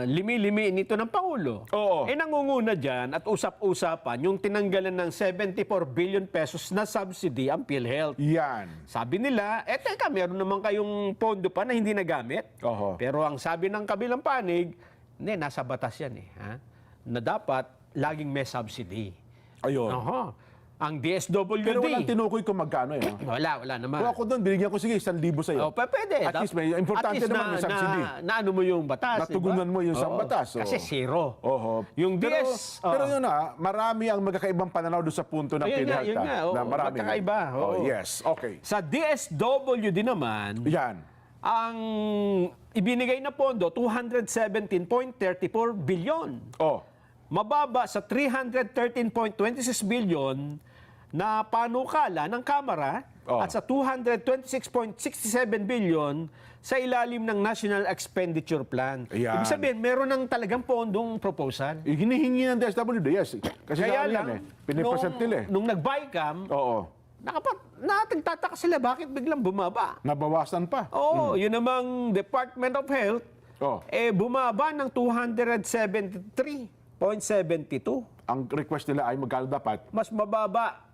limi-limiin ito ng Pangulo. Oo. Nangunguna dyan at usap-usapan yung tinanggalan ng 74 billion pesos na subsidy ang PhilHealth. Yan. Sabi nila, teka, meron naman kayong pondo pa na hindi nagamit. Oho. Pero ang sabi ng kabilang panig, hindi, nasa batas yan ha? Na dapat laging may subsidy. Ayun. Oho. Ang DSWD. Pero walang tinukoy kung magkano eh. Wala naman. Kung ako doon, binigyan ko sige 1,000 sa'yo. Pwede. At least may importante naman may subsidy. Na ano mo yung batas. Natugunan mo yung sa Oo. batas. Kasi zero. Oho. Yung pero, DS. pero yun marami ang magkakaibang pananaw doon sa punto ng PhilHealth. Yun nga. Na marami. Magkakaiba. Oh, yes. Okay. Sa DSWD naman, Yan. ang ibinigay na pondo, 217.34 billion. Oh. Mababa sa 313.26 billion na panukala ng Kamara at sa 226.67 billion sa ilalim ng National Expenditure Plan. Ayan. Ibig sabihin, meron ng talagang pondong proposal. Hinihingi ng DSWD, yes. Kasi Kaya lang, lang, pinipresent nila eh. nung nag-BICAM, Oo. nagtataka sila bakit biglang bumaba. Nabawasan pa. Oo, yun namang Department of Health, Oh. bumaba ng 273.72. Ang request nila ay magkano dapat? Mas mababa.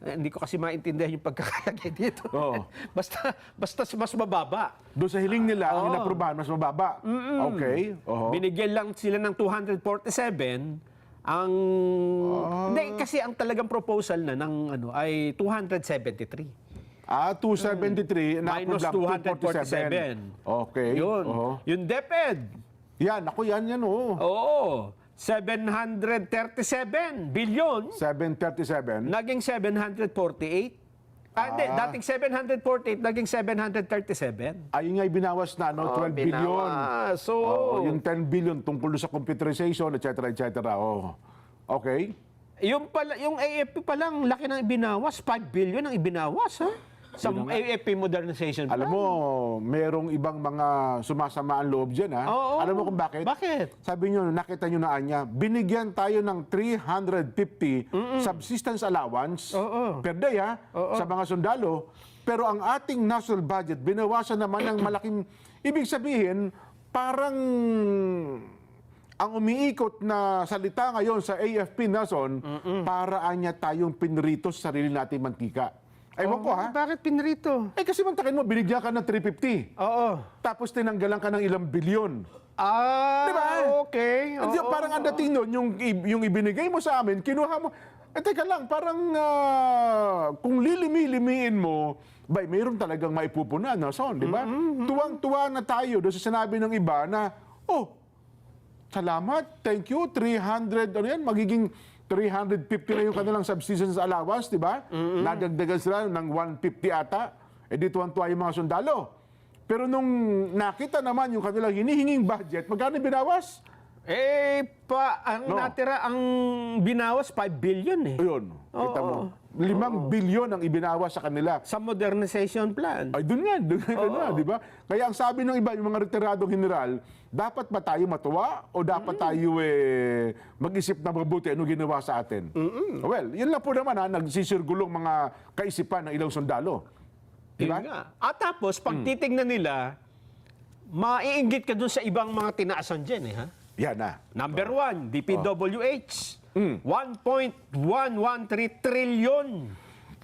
Hindi ko kasi maintindihan yung pagkakalagay dito. Oo. basta mas mababa. Doon sa hiling nila, ang inaprubahan, mas mababa. Okay. Oho. Binigyan lang sila ng 247. Ang hindi kasi ang talagang proposal na ng ay 273. 273 na Minus 247. Okay. Yun. Oho. Yung DepEd. Yan, ako yan, oh. Oo. 737 billion. 737. Naging 748. Hindi, dating 748, naging 737. Ayun nga binawas na, 12 billion. So, Yung 10 billion tungkol sa computerization, etc. Oh. Okay. yung AFP pa lang, laki ng ibinawas. 5 billion ang ibinawas, ha? Sa AFP modernization plan. Alam mo, merong ibang mga sumasama ang loob dyan, ha? Oo. Alam mo kung bakit? Bakit? Sabi nyo, nakita nyo na niya, binigyan tayo ng 350 subsistence allowance per day, ha? Sa mga sundalo. Pero ang ating national budget, binawasan naman ng malaking... Ibig sabihin, parang ang umiikot na salita ngayon sa AFP Nason, para anya tayong pinrito sa sarili nating mantika. Ewan ko, ha? Bakit pinrito? Kasi mantakin mo, binigyan ka ng 350. Oo. Tapos tinanggalan ka ng ilang bilyon. Diba? Okay. Hindi, parang ang dating nun, yung ibinigay mo sa amin, kinuha mo. Teka lang, parang kung lilimi-limiin mo, mayroon talagang maipupunan, Son, di ba? Tuwang-tuwa na tayo doon sa sinabi ng iba na, salamat, thank you, 300, magiging 350 na yung kanilang subsistence allowance, di ba? Nadagdagan sila ng 150 ata. Di tuwan-tuwa yung mga sundalo. Pero nung nakita naman yung kanilang hinihinging budget, magkano binawas? Natira ang binawas 5 billion eh. Ayun, kita mo. 5 bilyon ang ibinawas sa kanila. Sa modernization plan. Ay, doon nga, di ba? Kaya ang sabi ng iba, yung mga retiradong general, dapat ba tayo matuwa o dapat tayo mag-isip na mabuti ano ginawa sa atin? Well, yun lang po naman nagsisirgulong mga kaisipan ng ilang sundalo. Di ba? Yun nga. At tapos, pag titignan nila, maiinggit ka dun sa ibang mga tinaasan dyan ha? Yan na. Number 1, DPWH. 1.113 trillion.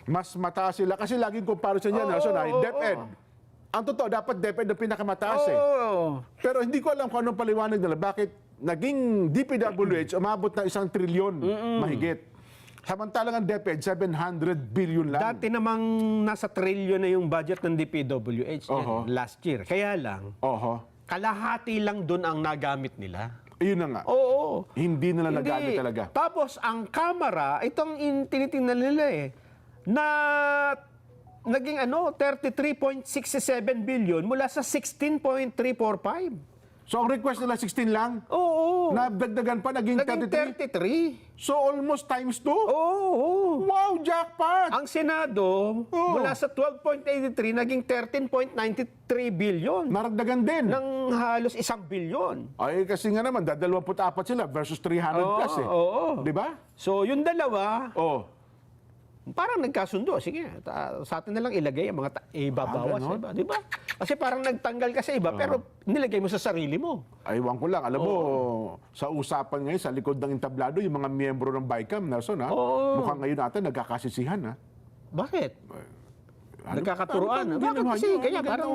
Mas mataas sila. Kasi laging comparison yan, DepEd. Ang totoo, dapat DepEd ang pinakamataas Pero hindi ko alam kung anong paliwanag nila. Bakit naging DPWH umabot na 1 trillion mahigit. Samantalang ang DepEd, 700 billion lang. Dati namang nasa trillion na yung budget ng DPWH last year. Kaya lang, kalahati lang doon ang nagamit nila. Ayun na nga. Oo. Hindi nila nagamit talaga. Tapos, ang Kamara, itong tinitingnan nila na naging 33.67 billion mula sa 16.345. So, ang request nila 16 lang? Oo. Nagdagdagan pa, naging 33? 33. So, almost times 2? Oo. Wow, jackpot! Ang Senado, mula sa 12.83, naging 13.93 billion. Naragdagan din. Ng halos 1 billion. Ay, kasi nga naman, 24 sila versus 300 plus Oo. Di ba? So, yung dalawa, Parang nagkasundo, sige, sa atin na lang ilagay ang mga ibabawas sa iba, di ba? Kasi parang nagtanggal ka sa iba, pero nilagay mo sa sarili mo. Aywan ko lang. Alam mo, sa usapan ngayon, sa likod ng entablado, yung mga miyembro ng BICAM, Nelson, ha? Mukhang ngayon natin nagkakasisihan, ha? Bakit? Nagkakaturuan. Bakit kasi? Kaya parang,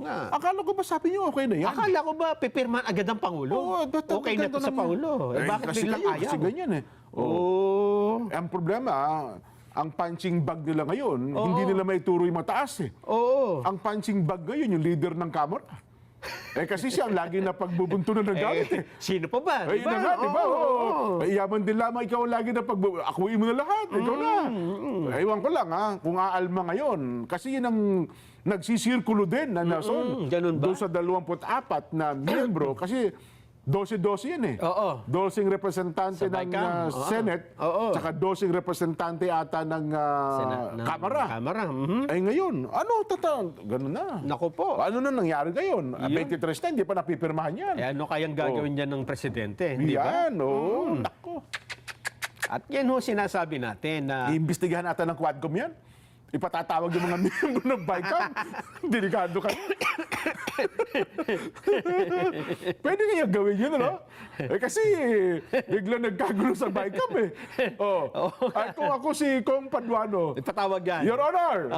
nga. Akala ko ba sabi niyo okay na yan? Akala ko ba pipirman agad ang Pangulo? Okay na to sa Pangulo. Bakit kasi biglang kayo, ayaw? kasi ganyan, eh. Ang problema, ang punching bag nila ngayon, hindi nila maituro yung mataas, eh. Ang punching bag ngayon, yung leader ng Kamara. Kasi siya ang lagi na pagbubuntunan ng galit, eh. Sino pa ba? Ayun na nga, di ba? Yaman din lamang ikaw ang lagi na akuin mo na lahat. Ikaw na. Ewan ko lang, ha, kung aalma ngayon. Kasi yun ang nagsisirkulo din na Nelson. Ganun ba? Doon sa 24 na miyembro. Kasi 12-12 yan, eh. 12 representante Sa ng BICAM. Senate, tsaka 12 representante ata ng Kamara. Kamara. Ay ngayon, ganun na. Naku po. Ano na nangyari ngayon? 23 na, hindi pa napipirmahan yan. Ano kayang gagawin dyan ng presidente? Di ba? Yan, nako. At yan ho sinasabi natin na Iimbestigahan natin ng Quadcom yan. Ipatatawag yung mga miyembro ng BICAM. Delikado ka. Pwede kaya gawin yun, ano? Kasi bigla nagkagulo sa BICAM, eh. At kung ako si Kong Paduano, ipatawag yan. Your Honor,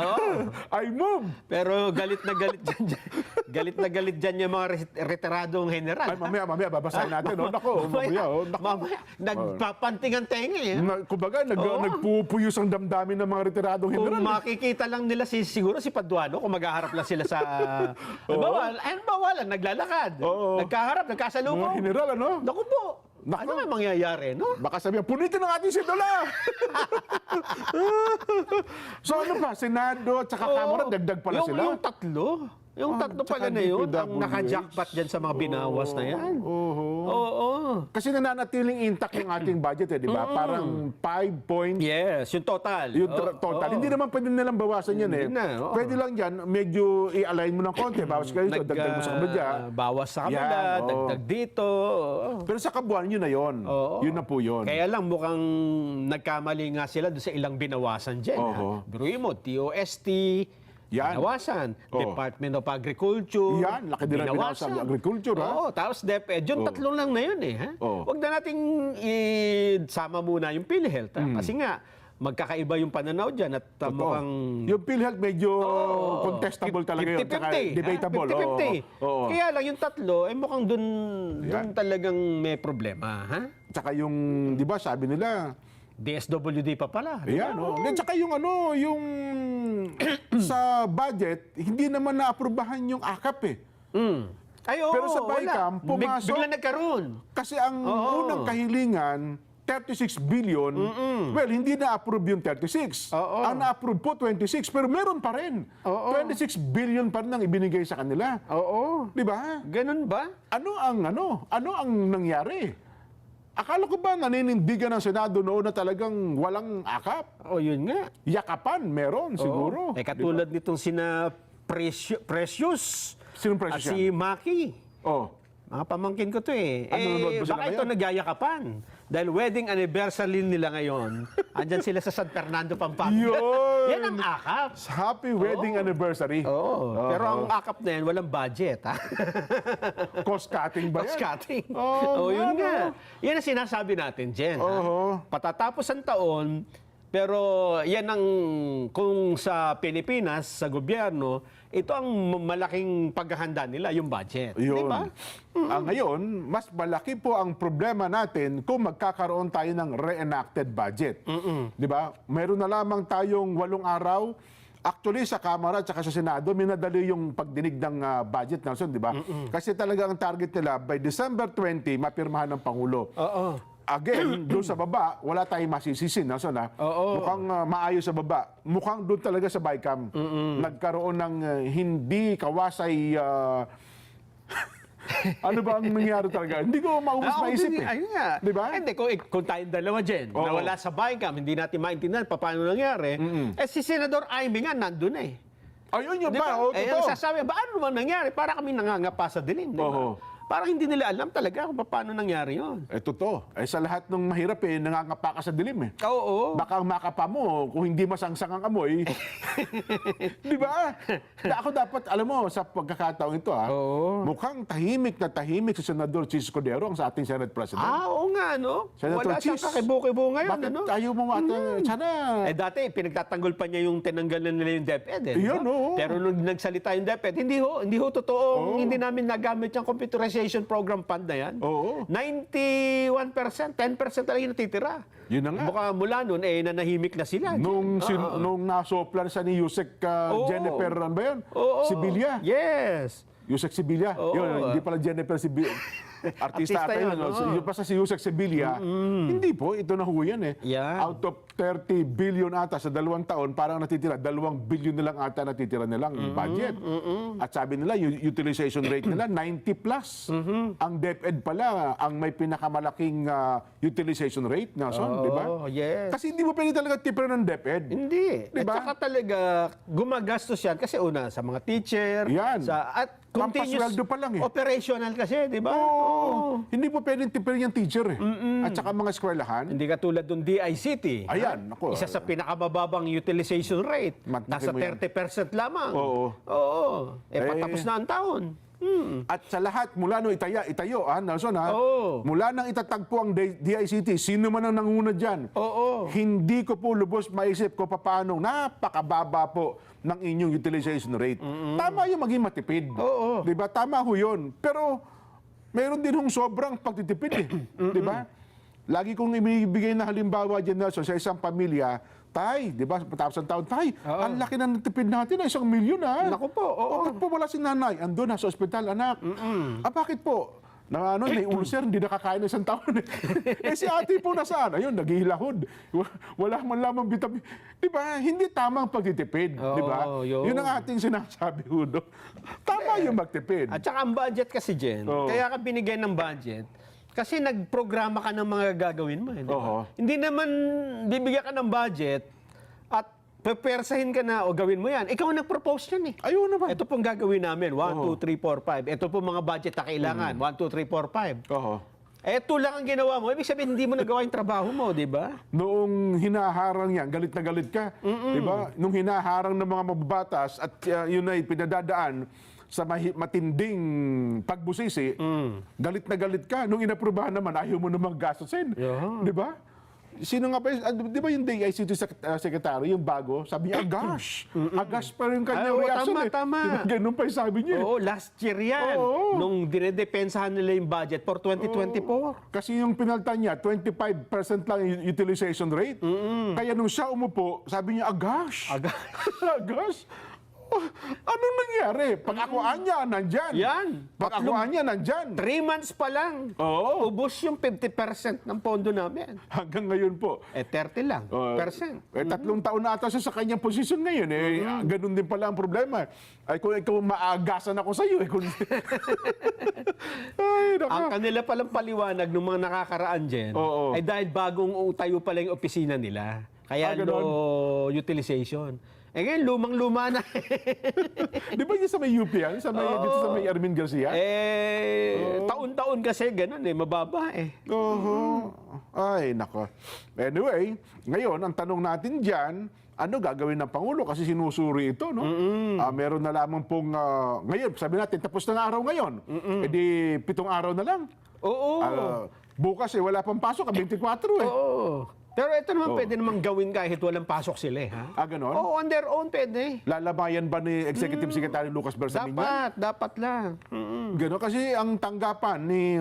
I move. Pero galit na galit dyan. Galit na galit dyan yung mga retiradong general. Ay, mamaya, babasahin natin. Nako, Mamaya, nagpapanting ang tenga, eh. Kumbaga, nagpupuyos ang damdamin ng mga retiradong Kung general. makikita lang nila siguro si Paduano, kung maghaharap lang sila sa... Bawal, naglalakad. Nagkaharap, nagkasalubong. Mga general, ano? Naku po. Ano nga mangyayari, no? Baka sabihin, punitin ng ating sidula! So ano ba, Senado at saka Kamara, dagdag pala sila? Yung tatlo. Yung tatlo pala na yun, ang naka-jackpot dyan sa mga binawas na yan. Oo. Kasi nananatiling intact yung ating budget, eh, di ba? Parang 5 point... Yes, yung total. Yung total. Hindi naman pwede nilang bawasan yan, eh. Hindi na, Pwede lang yan, medyo i-align mo ng konti. Bawas kayo dito, dagdag mo sa kabadya. Bawas sa kabila, dagdag dito. Pero sa kabuuan, yun na yun. Yun na po yun. Kaya lang mukhang nagkamali nga sila doon sa ilang binawasan dyan. Biruin mo, TOST, binawasan. Department of Agriculture, Yan, laki din ang binawasan ng agriculture, ha? Tapos DepEd, yung tatlong lang na yun, eh. Ha? Huwag na nating isama muna yung PhilHealth. Kasi nga, magkakaiba yung pananaw dyan at mukhang... Yung PhilHealth medyo contestable talaga yun. 50-50. Debatable. 50-50. Kaya lang yung tatlo, mukhang dun talagang may problema. Ha? Tsaka yung, di ba, sabi nila, DSWD pa pala. ayan, tsaka yung yung sa budget, hindi naman naaprubahan yung AKAP, eh. Pero sa BICAM, pumasok. Bigla nagkaroon. Kasi ang unang kahilingan, 36 billion, well, hindi na-approve yung 36. Ang na-approve po, 26, pero meron pa rin. 26 billion pa rin ang ibinigay sa kanila. Di ba? Ganun ba? Ano ang nangyari? Akala ko ba naninindigan ng Senado noon na talagang walang akap? Yun nga. Yakapan, meron siguro. Katulad nitong sina Precious. Sinong At Precious si Maki. Mga pamangkin ko to, eh. Nanonood ba sila Baka ito ngayon? nagyayakapan. Dahil wedding anniversary nila ngayon. Andyan sila sa San Fernando, Pampanga. Yun! Yan ang akap. Happy wedding anniversary. Pero ang akap na yan, walang budget. Ha? Cost cutting ba yan? Cost cutting. nga, Yun nga. Yan ang sinasabi natin, Jen. Patatapos ang taon, pero yan ang, kung sa Pilipinas, sa gobyerno, ito ang malaking paghahanda nila, yung budget. Yun. Di ba? Ngayon, mas malaki po ang problema natin kung magkakaroon tayo ng reenacted budget. Di ba? Meron na lamang tayong 8 araw. Actually, sa Kamara at sa Senado, minadali yung pagdinig ng budget, Nelson, di ba? Kasi talaga ang target nila, by December 20, mapirmahan ng Pangulo. Again, doon sa baba, wala tayong masisisi, Nelson, ha? Mukhang maayos sa baba. Mukhang doon talaga sa BICAM. Nagkaroon ng hindi kawasay... ano ba ang nangyari talaga? Hindi ko maisip, eh. Ayun nga. Di ba? Hindi, kung tayong dalawa, Jen, na wala sa BICAM, hindi natin maintindihan paano nangyari, si Senador Aimee nga nandun, eh. Ayun yun Di ba? ba? Totoo. Sasabi, ba ano naman nangyari? Para kami nangangapa sa dilim, di ba? parang hindi nila alam talaga kung paano nangyari yun. Totoo. Sa lahat ng mahirap nangangapa ka sa dilim Oo. Baka ang makapa mo, kung hindi masangsang ang amoy. Di ba? Ako dapat, alam mo, sa pagkakataong ito, Oo. mukhang tahimik na tahimik si Senador Chis Cordero, ang sa ating Senate President. Oo nga, no? Senator Wala siyang Chis, kakibo-kibo ngayon, Bakit ano? ayaw mo sana... Dati, pinagtatanggol pa niya yung tinanggalan nila yung DepEd. Di ba? Yun, oo. Pero nung nagsalita yung DepEd, hindi ho totoo. Hindi namin nagamit yung computerization program fund na yan. Oo. 91%, 10% talaga yung natitira. Yun na nga. Baka mula nun, nanahimik na sila. Nung nasoplan sa ni Yusek Oo. Jennifer, ano ba yun? Oo. Sibilia. Yes. Yusek Sibilia. Oo. Yun, hindi pala Jennifer Sibilia. Artista ata yun, yun. oo. Yung basta si Yusek Sibilia. Hindi po, ito na ho yan Yan. Out of 30 billion ata sa 2 taon, parang natitira, 2 billion na lang ata natitira nilang budget. At sabi nila, yung utilization rate nila, 90 plus. Ang DepEd pala, ang may pinakamalaking utilization rate, Nelson, di ba? Oh, yes. Kasi hindi mo pwede talaga tipiran ng DepEd. Hindi. Diba? At saka talaga, gumagastos yan. Kasi una, sa mga teacher. Yan. At continuous Pampasweldo pa lang operational kasi, di ba? Oo. Hindi po pwedeng tipirin yung teacher At saka mga eskwelahan. Hindi katulad ng DICT. Ayan, ha? ako. Isa sa pinakamababang utilization rate. Mantakin Nasa mo yan. 30% lamang. Oo. Oo. Patapos na ang taon. At sa lahat, mula nung itayo, Nelson, Oo. mula nang itatagpo ang DICT, sino man ang nanguna dyan, Oo. hindi ko po lubos maisip ko paano napakababa po ng inyong utilization rate. Tama yung maging matipid. Oo. Di ba? Tama ho yun. Pero meron din hong sobrang pagtitipid Di ba? Lagi kong ibibigay na halimbawa dyan, Nelson, sa isang pamilya, Tay, di ba, patapos ang taon, Tay, ang laki na natipid natin, 1 milyon Naku po, oo. Bakit po wala si nanay? Andun na sa ospital, anak. Bakit po? May ulcer, hindi nakakain ng 1 taon. Si ate po nasaan? Ayun, naghihilahod. Wala man lamang vitamin. Di ba? Hindi tamang pagtitipid. Di ba? Yun ang ating sinasabi, Hudo. Tama yung magtipid. At saka ang budget kasi, Jen, Oo. kaya ka binigyan ng budget, kasi nagprograma ka ng mga gagawin mo. Di ba? Oo. Hindi naman bibigyan ka ng budget at pepersahin ka na o gawin mo yan. Ikaw ang nag-propose yan Ayun naman. Ito pong gagawin namin. 1, 2, 3, 4, 5. Ito pong mga budget na kailangan. 1, 2, 3, 4, 5. Oo. Ito lang ang ginawa mo. Ibig sabihin, hindi mo nagawa yung trabaho mo, di ba? Noong hinaharang yan, galit na galit ka. Di ba? Nung hinaharang ng mga mababatas at yun ay pinadadaan sa matinding pagbusisi, galit na galit ka. Nung inaprubahan naman, ayaw mo namang gastusin. Yeah. Di ba? Sino nga pa, di ba yung DICT secretary, yung bago, sabi niya, agash. Agash pa rin yung kanyang reaction. Tama. Di ba? Ganun pa yung sabi niya. Oo, last year yan. Oo. Nung dinedepensahan nila yung budget for 2024. Kasi yung pinaltan niya, 25% lang yung utilization rate. Kaya nung siya umupo, sabi niya, agash. Agash? Oh, anong nangyari? Pag-akuan niya, nandyan. Yan. Pag-akuan niya, nandyan. 3 months pa lang. Oo. Ubus yung 50% ng pondo namin. Hanggang ngayon po. 30 lang. Percent. 3 taon na ata siya sa kanyang posisyon ngayon. Ganun din pala ang problema. Ay, kung ikaw maagasan ako sa iyo. Ay, naka. Ang kanila palang paliwanag ng mga nakakaraan dyan, Oo. ay dahil bagong tayo pala yung opisina nila. Kaya ganun. utilization. Ngayon, lumang-luma na. Di ba yung sa may UP yan? Dito sa may Armin Garcia? Taon-taon kasi ganun mababa Ay, nako. Anyway, ngayon, ang tanong natin dyan, ano gagawin ng Pangulo? Kasi sinusuri ito, no? Meron na lamang pong, ngayon, sabi natin, tapos na araw ngayon. E di, 7 araw na lang. Oo. Bukas wala pang pasok, 24 Oo. Pero ito naman pwede namang gawin kahit walang pasok sila ha? Ganon? Oo, on their own pwede. Lalabayan ba ni Executive Secretary Lucas Bersamin yan? Dapat lang. Ganon, kasi ang tanggapan ni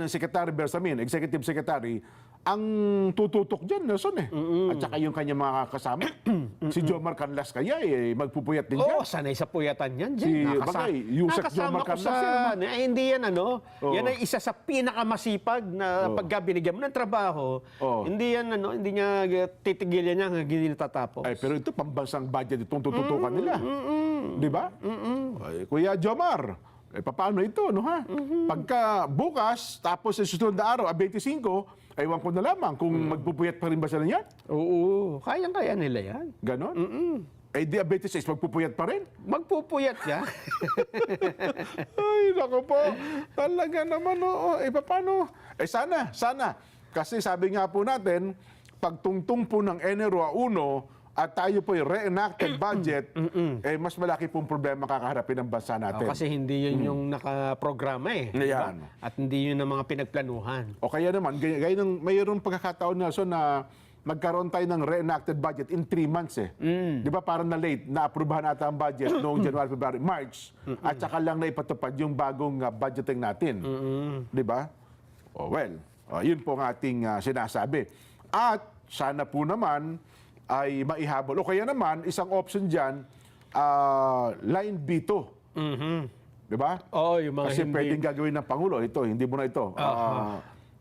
Secretary Bersamin, Executive Secretary, ang tututok dyan, Nelson At saka yung kanyang mga kasama. Si Jomar Canlas kaya magpupuyat din dyan. Oo, sanay sa puyatan yan. Yusek Nakasama Jomar ko Canlas sa... hindi yan Yan Oo. ay isa sa pinakamasipag na pagka binigyan mo ng trabaho. Oo. Hindi yan hindi niya titigilan niya hanggang hindi natatapos. Ay, pero ito, pambansang budget itong tututukan nila. Di ba? Ay, Kuya Jomar, paano ito, no ha? Pagka bukas, tapos sa susunod na araw, 25, ewan ko na lamang kung magpupuyat pa rin ba sila niyan. Oo, kayang-kaya nila yan. Ganon? diabetes is magpupuyat pa rin. Magpupuyat siya. Ay, naku po. Talaga naman, oo. Paano? Sana. Kasi sabi nga po natin, pagtungtong po ng Enero 1 at tayo po reenacted budget, mas malaki pong problema kakaharapin ng bansa natin. Kasi hindi yun yung nakaprograma eh. Yan. Diba? At hindi yun ang mga pinagplanuhan. O kaya naman, gaya ng mayroong pagkakataon na na magkaroon tayo ng reenacted budget in 3 months eh. Di ba parang na late, na-aprubahan ata ang budget noong January, February, March, at saka lang na ipatupad yung bagong budgeting natin. Di ba? Yun po ang ating sinasabi. At sana po naman ay maihabol. O kaya naman, isang option dyan, line B2. Di ba? Oo, yung mga Kasi hindi... pwedeng gagawin ng Pangulo. Ito, hindi mo na ito.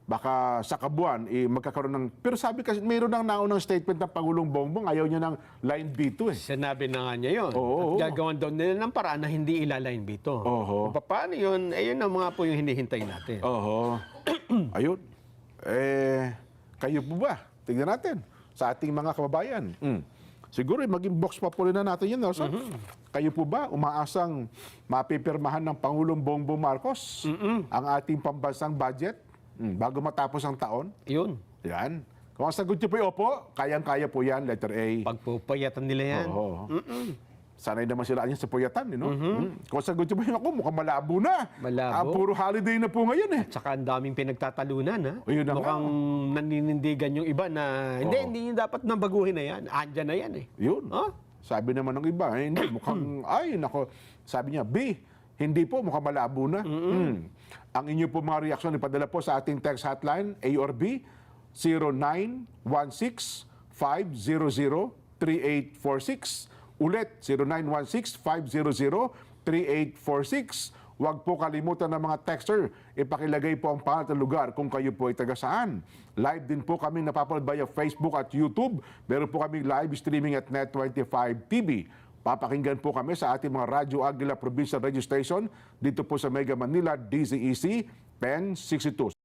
Baka sa kabuuan, magkakaroon ng... Pero sabi kasi, mayroon ng naunang statement ng Pangulong Bongbong, ayaw niya ng line B2 eh. Sinabi na nga niya yun. Oo. At gagawan daw nila ng paraan na hindi ilaline bito. Oo. Kung paano yun, ayun ang mga po yung hinihintay natin. Oo. Ayun. Kayo po ba? Tignan natin sa ating mga kababayan. Siguro maging box populi na natin yun, Nelson. Kayo po ba umaasang mapipirmahan ng Pangulong Bongbong Marcos ang ating pambansang budget bago matapos ang taon? Yun. Yan. Kung ang sagot niyo po ay opo, kayang-kaya po yan, letter A. Pagpupayatan nila yan. Oo. Sanay naman sila sa puyatan, Kung sagot niyo ba yun, ako, mukhang malabo na. Malabo. Puro holiday na po ngayon eh. Tsaka ang daming pinagtatalunan, ha? O, yun na nga. Mukhang naninindigan yung iba na, hindi nyo dapat nang baguhin na yan. Andyan na yan eh. Yun. Oh? Sabi naman ng iba, hindi, mukhang, ay, nako. Sabi niya, B, hindi po, mukhang malabo na. Ang inyo po mga reaksyon, ipadala po sa ating text hotline, A or B, 0916-500-3846. Ulit, 0916-500-3846. Huwag po kalimutan ng mga texter, ipakilagay po ang pangalan at lugar kung kayo po ay taga saan. Live din po kami napapanood via Facebook at YouTube. Meron po kami live streaming at Net25 TV. Papakinggan po kami sa ating mga Radyo Aguila Provincial Radio Station dito po sa Mega Manila, DZEC 1062.